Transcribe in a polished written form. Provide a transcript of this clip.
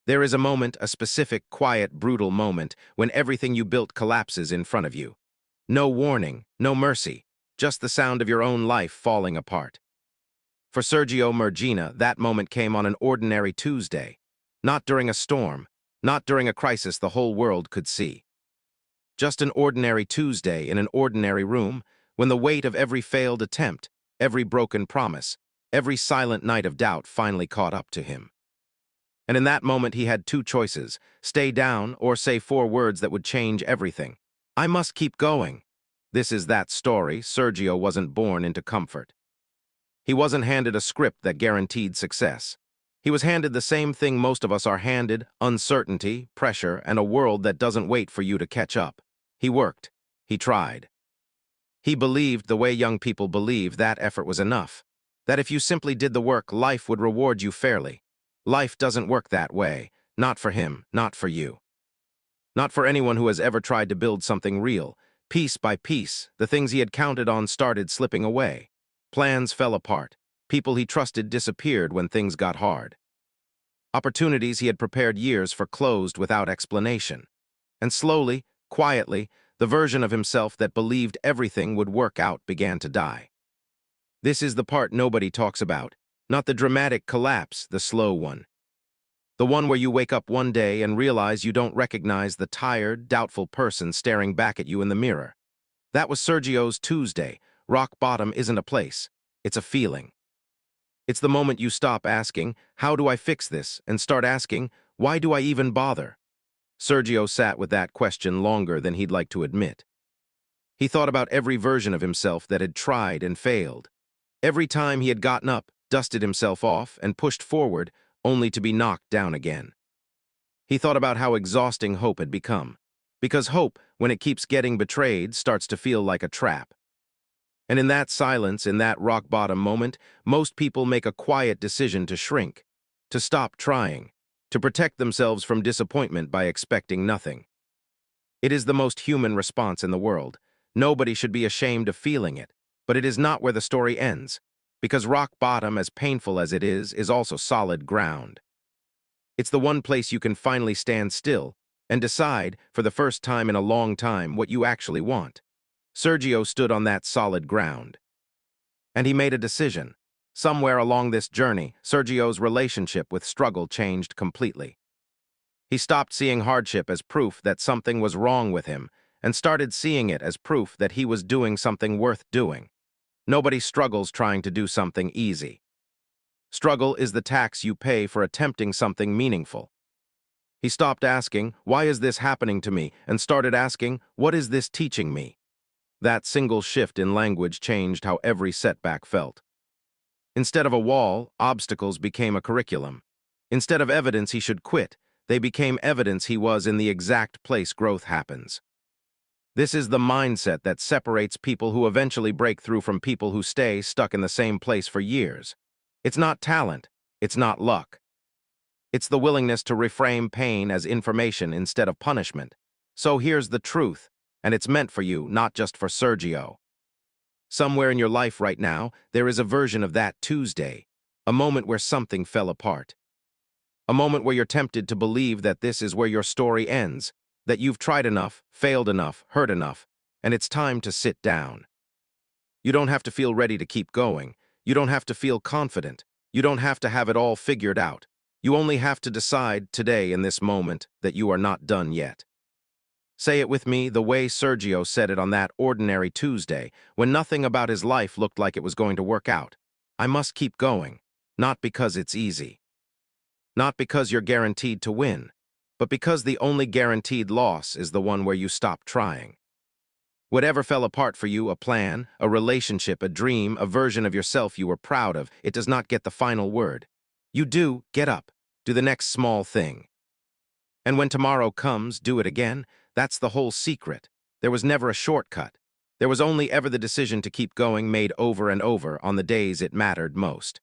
There is a moment, a specific, quiet, brutal moment, when everything you built collapses in front of you. No warning, no mercy, just the sound of your own life falling apart. For Sergio Murgina, that moment came on an ordinary Tuesday. Not during a storm, not during a crisis the whole world could see. Just an ordinary Tuesday in an ordinary room, when the weight of every failed attempt, every broken promise, every silent night of doubt finally caught up to him. And in that moment he had two choices: stay down or say four words that would change everything. I must keep going. This is that story. Sergio wasn't born into comfort. He wasn't handed a script that guaranteed success. He was handed the same thing most of us are handed: uncertainty, pressure, and a world that doesn't wait for you to catch up. He worked. He tried. He believed, the way young people believe, that effort was enough. That if you simply did the work, life would reward you fairly. Life doesn't work that way. Not for him, not for you. Not for anyone who has ever tried to build something real. Piece by piece, the things he had counted on started slipping away. Plans fell apart. People he trusted disappeared when things got hard. Opportunities he had prepared years for closed without explanation. And slowly, quietly, the version of himself that believed everything would work out began to die. This is the part nobody talks about, not the dramatic collapse, the slow one. The one where you wake up one day and realize you don't recognize the tired, doubtful person staring back at you in the mirror. That was Sergio's Tuesday. Rock bottom isn't a place, it's a feeling. It's the moment you stop asking, how do I fix this, and start asking, why do I even bother? Sergio sat with that question longer than he'd like to admit. He thought about every version of himself that had tried and failed. Every time he had gotten up, dusted himself off, and pushed forward, only to be knocked down again. He thought about how exhausting hope had become. Because hope, when it keeps getting betrayed, starts to feel like a trap. And in that silence, in that rock-bottom moment, most people make a quiet decision to shrink, to stop trying, to protect themselves from disappointment by expecting nothing. It is the most human response in the world. Nobody should be ashamed of feeling it, but it is not where the story ends, because rock bottom, as painful as it is also solid ground. It's the one place you can finally stand still and decide, for the first time in a long time, what you actually want. Sergio stood on that solid ground. And he made a decision. Somewhere along this journey, Sergio's relationship with struggle changed completely. He stopped seeing hardship as proof that something was wrong with him and started seeing it as proof that he was doing something worth doing. Nobody struggles trying to do something easy. Struggle is the tax you pay for attempting something meaningful. He stopped asking, why is this happening to me, and started asking, what is this teaching me? That single shift in language changed how every setback felt. Instead of a wall, obstacles became a curriculum. Instead of evidence he should quit, they became evidence he was in the exact place growth happens. This is the mindset that separates people who eventually break through from people who stay stuck in the same place for years. It's not talent, it's not luck. It's the willingness to reframe pain as information instead of punishment. So here's the truth, and it's meant for you, not just for Sergio. Somewhere in your life right now, there is a version of that Tuesday, a moment where something fell apart. A moment where you're tempted to believe that this is where your story ends, that you've tried enough, failed enough, hurt enough, and it's time to sit down. You don't have to feel ready to keep going. You don't have to feel confident. You don't have to have it all figured out. You only have to decide today in this moment that you are not done yet. Say it with me the way Sergio said it on that ordinary Tuesday, when nothing about his life looked like it was going to work out. I must keep going, not because it's easy. Not because you're guaranteed to win, but because the only guaranteed loss is the one where you stop trying. Whatever fell apart for you, a plan, a relationship, a dream, a version of yourself you were proud of, it does not get the final word. You do, get up, do the next small thing. And when tomorrow comes, do it again. That's the whole secret. There was never a shortcut. There was only ever the decision to keep going, made over and over on the days it mattered most.